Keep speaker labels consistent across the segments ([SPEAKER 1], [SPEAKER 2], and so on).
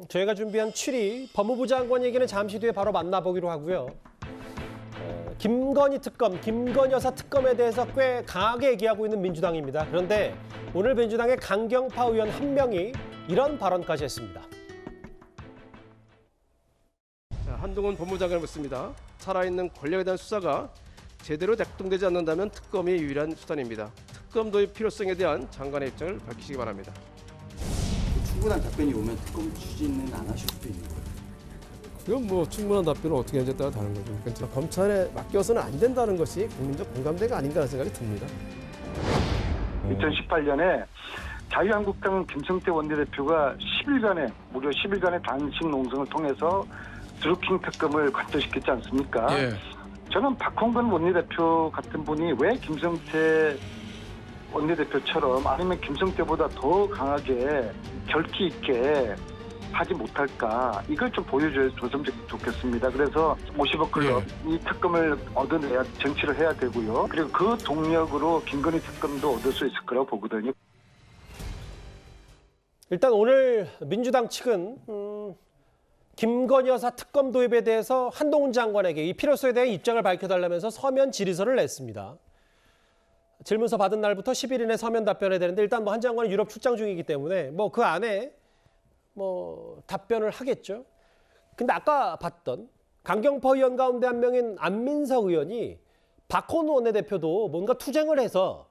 [SPEAKER 1] 저희가 준비한 7위 법무부 장관 얘기는 잠시 뒤에 바로 만나보기로 하고요. 김건희 특검, 김건희 여사 특검에 대해서 꽤 강하게 얘기하고 있는 민주당입니다. 그런데 오늘 민주당의 강경파 의원 한 명이 이런 발언까지 했습니다.
[SPEAKER 2] 한동훈 법무장관을 묻습니다. 살아있는 권력에 대한 수사가 제대로 작동되지 않는다면 특검이 유일한 수단입니다. 특검 도입 필요성에 대한 장관의 입장을 밝히시기 바랍니다.
[SPEAKER 3] 충분한 답변이 오면 특검 추진은 안 하실 수도 있는 거예요.
[SPEAKER 4] 이건 뭐 충분한 답변을 어떻게 하냐에 따라 다른 거죠. 그러니까 검찰에 맡겨서는 안 된다는 것이 국민적 공감대가 아닌가라는 생각이 듭니다.
[SPEAKER 5] 2018년에 자유한국당 김성태 원내대표가 10일간의 무려 10일간의 단식 농성을 통해서 드루킹 특검을 관철시켰지 않습니까?
[SPEAKER 2] 예.
[SPEAKER 5] 저는 박홍근 원내대표 같은 분이 왜 김성태 원내대표처럼 아니면 김성태보다 더 강하게 결기 있게 하지 못할까, 이걸 좀 보여줬으면 좋겠습니다. 그래서 50억 클럽 이 특검을 얻어내야 정치를 해야 되고요. 그리고 그 동력으로 김건희 특검도 얻을 수 있을 거라고 보거든요.
[SPEAKER 1] 일단 오늘 민주당 측은 김건희 여사 특검 도입에 대해서 한동훈 장관에게 이 필요성에 대한 입장을 밝혀달라면서 서면 질의서를 냈습니다. 질문서 받은 날부터 10일 이내 서면 답변해야 되는데 일단 뭐 한 장관은 유럽 출장 중이기 때문에 뭐 그 안에 뭐 답변을 하겠죠. 근데 아까 봤던 강경파 의원 가운데 한 명인 안민석 의원이 박홍근 원내대표도 뭔가 투쟁을 해서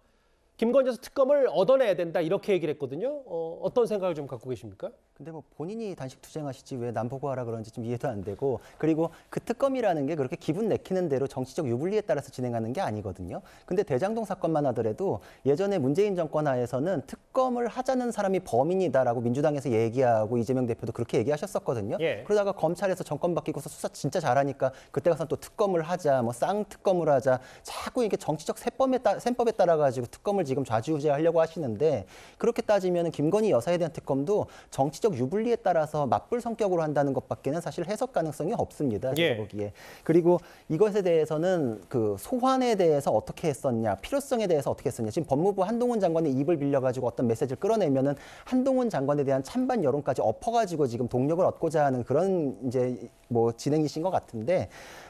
[SPEAKER 1] 김건희 여사 특검을 얻어내야 된다 이렇게 얘기를 했거든요. 어떤 생각을 좀 갖고 계십니까?
[SPEAKER 6] 근데 뭐 본인이 단식 투쟁하시지 왜 남 보고 하라 그런지 좀 이해도 안 되고, 그리고 그 특검이라는 게 그렇게 기분 내키는 대로 정치적 유불리에 따라서 진행하는 게 아니거든요. 근데 대장동 사건만 하더라도 예전에 문재인 정권 하에서는 특검을 하자는 사람이 범인이다라고 민주당에서 얘기하고 이재명 대표도 그렇게 얘기하셨었거든요.
[SPEAKER 1] 예.
[SPEAKER 6] 그러다가 검찰에서 정권 바뀌고서 수사 진짜 잘하니까 그때 가서 또 특검을 하자, 뭐 쌍특검을 하자, 자꾸 이게 정치적 셈법에 따라 가지고 특검을 지금 좌지우지하려고 하시는데, 그렇게 따지면 김건희 여사에 대한 특검도 정치적 유불리에 따라서 맞불 성격으로 한다는 것밖에는 사실 해석 가능성이 없습니다. 제가 보기에. 그리고 이것에 대해서는 그 소환에 대해서 어떻게 했었냐, 필요성에 대해서 어떻게 했었냐. 지금 법무부 한동훈 장관의 입을 빌려가지고 어떤 메시지를 끌어내면은 한동훈 장관에 대한 찬반 여론까지 엎어가지고 지금 동력을 얻고자 하는 그런 이제 뭐 진행이신 것 같은데,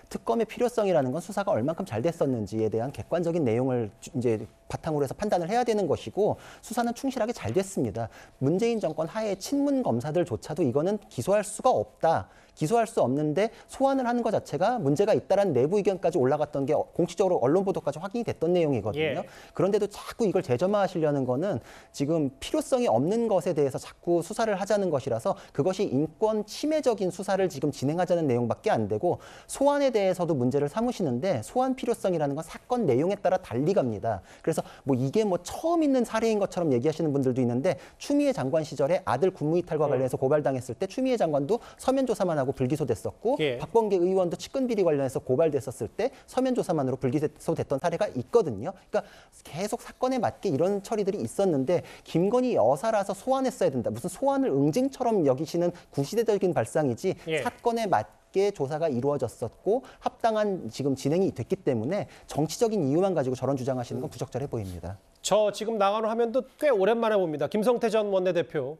[SPEAKER 6] 특검의 필요성이라는 건 수사가 얼만큼 잘 됐었는지에 대한 객관적인 내용을 이제 바탕으로 해서 판단을 해야 되는 것이고, 수사는 충실하게 잘 됐습니다. 문재인 정권 하에 친문 검사들조차도 이거는 기소할 수가 없다, 기소할 수 없는데 소환을 하는 것 자체가 문제가 있다라는 내부 의견까지 올라갔던 게 공식적으로 언론 보도까지 확인이 됐던 내용이거든요.
[SPEAKER 1] 예.
[SPEAKER 6] 그런데도 자꾸 이걸 재점화하시려는 거는 지금 필요성이 없는 것에 대해서 자꾸 수사를 하자는 것이라서, 그것이 인권 침해적인 수사를 지금 진행하자는 내용밖에 안 되고, 소환에 대해서도 문제를 삼으시는데 소환 필요성이라는 건 사건 내용에 따라 달리 갑니다. 그래서 뭐 이게 뭐 처음 있는 사례인 것처럼 얘기하시는 분들도 있는데, 추미애 장관 시절에 아들 국무이탈과 관련해서 고발당했을 때 추미애 장관도 서면 조사만 하고 불기소됐었고,
[SPEAKER 1] 예.
[SPEAKER 6] 박범계 의원도 측근 비리 관련해서 고발됐었을 때 서면 조사만으로 불기소됐던 사례가 있거든요. 그러니까 계속 사건에 맞게 이런 처리들이 있었는데, 김건희 여사라서 소환했어야 된다, 무슨 소환을 응징처럼 여기시는 구시대적인 발상이지,
[SPEAKER 1] 예.
[SPEAKER 6] 사건에 맞게 조사가 이루어졌었고 합당한 지금 진행이 됐기 때문에 정치적인 이유만 가지고 저런 주장하시는 건 부적절해 보입니다.
[SPEAKER 1] 저 지금 나가는 화면도 꽤 오랜만에 봅니다. 김성태 전 원내대표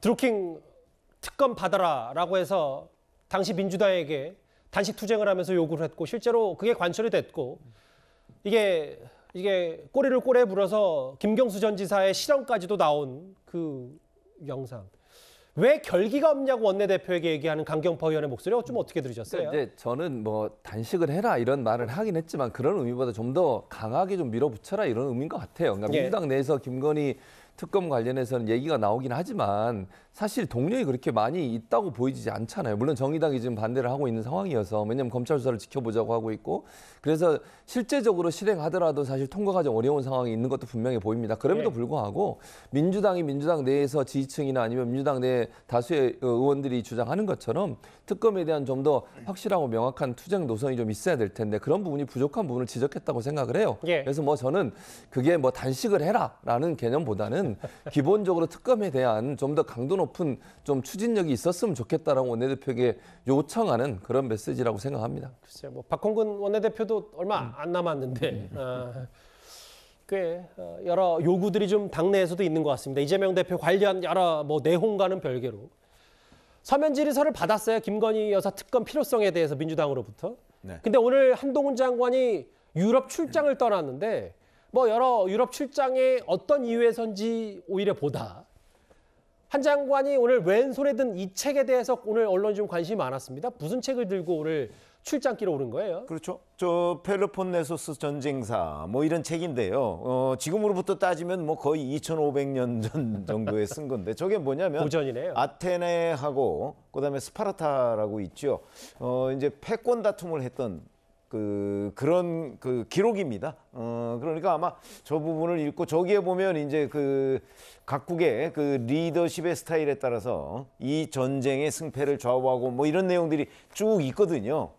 [SPEAKER 1] 드루킹 특검 받아라라고 해서 당시 민주당에게 단식 투쟁을 하면서 요구를 했고, 실제로 그게 관철이 됐고, 이게 꼬리를 꼬리에 물어서 김경수 전 지사의 실언까지도 나온 그 영상. 왜 결기가 없냐고 원내대표에게 얘기하는 강경파 의원의 목소리 좀 어떻게 들으셨어요?
[SPEAKER 7] 그러니까 이제 저는 뭐 단식을 해라 이런 말을 하긴 했지만, 그런 의미보다 좀 더 강하게 좀 밀어붙여라 이런 의미인 것 같아요. 그러니까
[SPEAKER 1] 예.
[SPEAKER 7] 민주당 내에서 김건희 특검 관련해서는 얘기가 나오긴 하지만 사실 동력이 그렇게 많이 있다고 보이지 않잖아요. 물론 정의당이 지금 반대를 하고 있는 상황이어서, 왜냐하면 검찰 수사를 지켜보자고 하고 있고, 그래서 실제적으로 실행하더라도 사실 통과가 좀 어려운 상황이 있는 것도 분명히 보입니다. 그럼에도 불구하고 민주당이 민주당 내에서 지지층이나 아니면 민주당 내 다수의 의원들이 주장하는 것처럼 특검에 대한 좀 더 확실하고 명확한 투쟁 노선이 좀 있어야 될 텐데, 그런 부분이 부족한 부분을 지적했다고 생각을 해요.
[SPEAKER 1] 예.
[SPEAKER 7] 그래서 뭐 저는 그게 뭐 단식을 해라라는 개념보다는 기본적으로 특검에 대한 좀 더 강도 높은 좀 추진력이 있었으면 좋겠다라고 원내대표에게 요청하는 그런 메시지라고 생각합니다.
[SPEAKER 1] 글쎄요, 뭐 박홍근 원내대표도 얼마 안 남았는데 꽤 여러 요구들이 좀 당내에서도 있는 것 같습니다. 이재명 대표 관련 여러 뭐 내홍과는 별개로. 서면 질의서를 받았어요. 김건희 여사 특검 필요성에 대해서 민주당으로부터.
[SPEAKER 8] 네.
[SPEAKER 1] 근데 오늘 한동훈 장관이 유럽 출장을 떠났는데 뭐 여러 유럽 출장에 어떤 이유에선지 오히려 보다 한 장관이 오늘 왼손에 든 이 책에 대해서 오늘 언론이 좀 관심이 많았습니다. 무슨 책을 들고 오늘 출장길에 오른 거예요?
[SPEAKER 8] 그렇죠. 저 펠로폰네소스 전쟁사 뭐 이런 책인데요. 지금으로부터 따지면 뭐 거의 2,500년 전 정도에 쓴 건데 저게 뭐냐면
[SPEAKER 1] 고전이네요.
[SPEAKER 8] 아테네하고 그다음에 스파르타라고 있죠. 이제 패권 다툼을 했던 그런 기록입니다. 그러니까 아마 저 부분을 읽고 저기에 보면 이제 그 각국의 그 리더십의 스타일에 따라서 이 전쟁의 승패를 좌우하고 뭐 이런 내용들이 쭉 있거든요.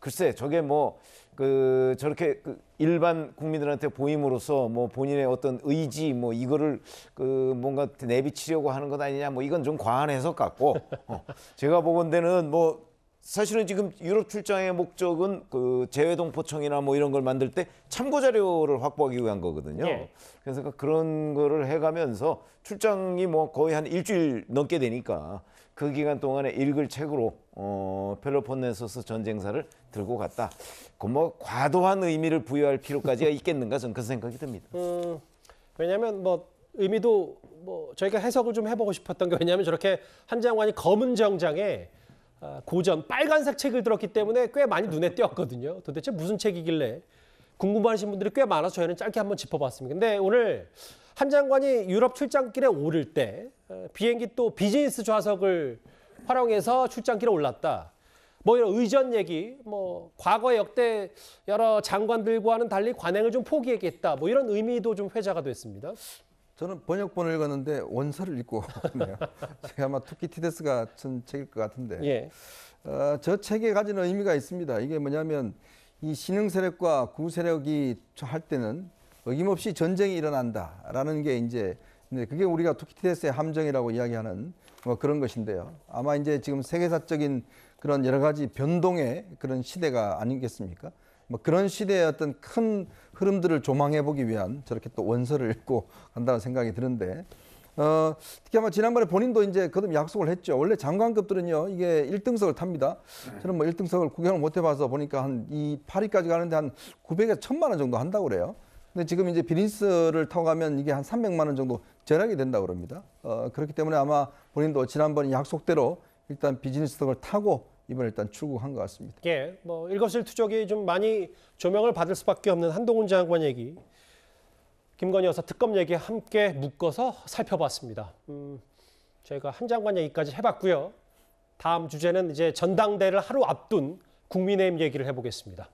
[SPEAKER 8] 글쎄 저게 뭐 저렇게 일반 국민들한테 보임으로써 뭐 본인의 어떤 의지 뭐 이거를 뭔가 내비치려고 하는 것 아니냐 뭐 이건 좀 과한 해석 같고 제가 보건대는 뭐 사실은 지금 유럽 출장의 목적은 재외동포청이나 뭐 이런 걸 만들 때 참고 자료를 확보하기 위한 거거든요.
[SPEAKER 1] 예.
[SPEAKER 8] 그래서 그런 거를 해가면서 출장이 뭐 거의 한 일주일 넘게 되니까 그 기간 동안에 읽을 책으로 펠로폰네소스 전쟁사를 들고 갔다. 그 뭐 과도한 의미를 부여할 필요까지가 있겠는가 저는 그 생각이 듭니다.
[SPEAKER 1] 왜냐하면 뭐 의미도 뭐 저희가 해석을 좀 해보고 싶었던 게 왜냐하면 저렇게 한 장관이 검은 정장에 고전 빨간색 책을 들었기 때문에 꽤 많이 눈에 띄었거든요. 도대체 무슨 책이길래 궁금하신 분들이 꽤 많아서 저희는 짧게 한번 짚어봤습니다. 근데 오늘 한 장관이 유럽 출장길에 오를 때 비행기 또 비즈니스 좌석을 활용해서 출장길에 올랐다. 뭐 이런 의전 얘기, 뭐 과거 역대 여러 장관들과는 달리 관행을 좀 포기했겠다. 뭐 이런 의미도 좀 회자가 됐습니다.
[SPEAKER 9] 저는 번역본을 읽었는데 원서를 읽고 왔네요. 제가 아마 투키티데스가 쓴 책일 것 같은데
[SPEAKER 1] 예.
[SPEAKER 9] 저 책에 가지는 의미가 있습니다. 이게 뭐냐면 이 신흥 세력과 구 세력이 할 때는 어김없이 전쟁이 일어난다라는 게 이제 그게 우리가 투키티데스의 함정이라고 이야기하는 뭐 그런 것인데요. 아마 이제 지금 세계사적인 그런 여러 가지 변동의 그런 시대가 아니겠습니까? 뭐 그런 시대의 어떤 큰 흐름들을 조망해 보기 위한 저렇게 또 원서를 읽고 간다는 생각이 드는데 특히 아마 지난번에 본인도 이제 거듭 약속을 했죠. 원래 장관급들은요 이게 1등석을 탑니다. 저는 뭐 1등석을 구경을 못 해봐서 보니까 한 이 파리까지 가는데 한 900에서 1000만 원 정도 한다고 그래요. 근데 지금 이제 비즈니스를 타고 가면 이게 한 300만 원 정도 절약이 된다고 그럽니다. 그렇기 때문에 아마 본인도 지난번 약속대로 일단 비즈니스석을 타고 이번에 일단 출국한 것 같습니다.
[SPEAKER 1] 예, 뭐 일거수일투족이 좀 많이 조명을 받을 수밖에 없는 한동훈 장관 얘기, 김건희 여사 특검 얘기 함께 묶어서 살펴봤습니다. 저희가 한 장관 얘기까지 해봤고요. 다음 주제는 이제 전당대회를 하루 앞둔 국민의힘 얘기를 해보겠습니다.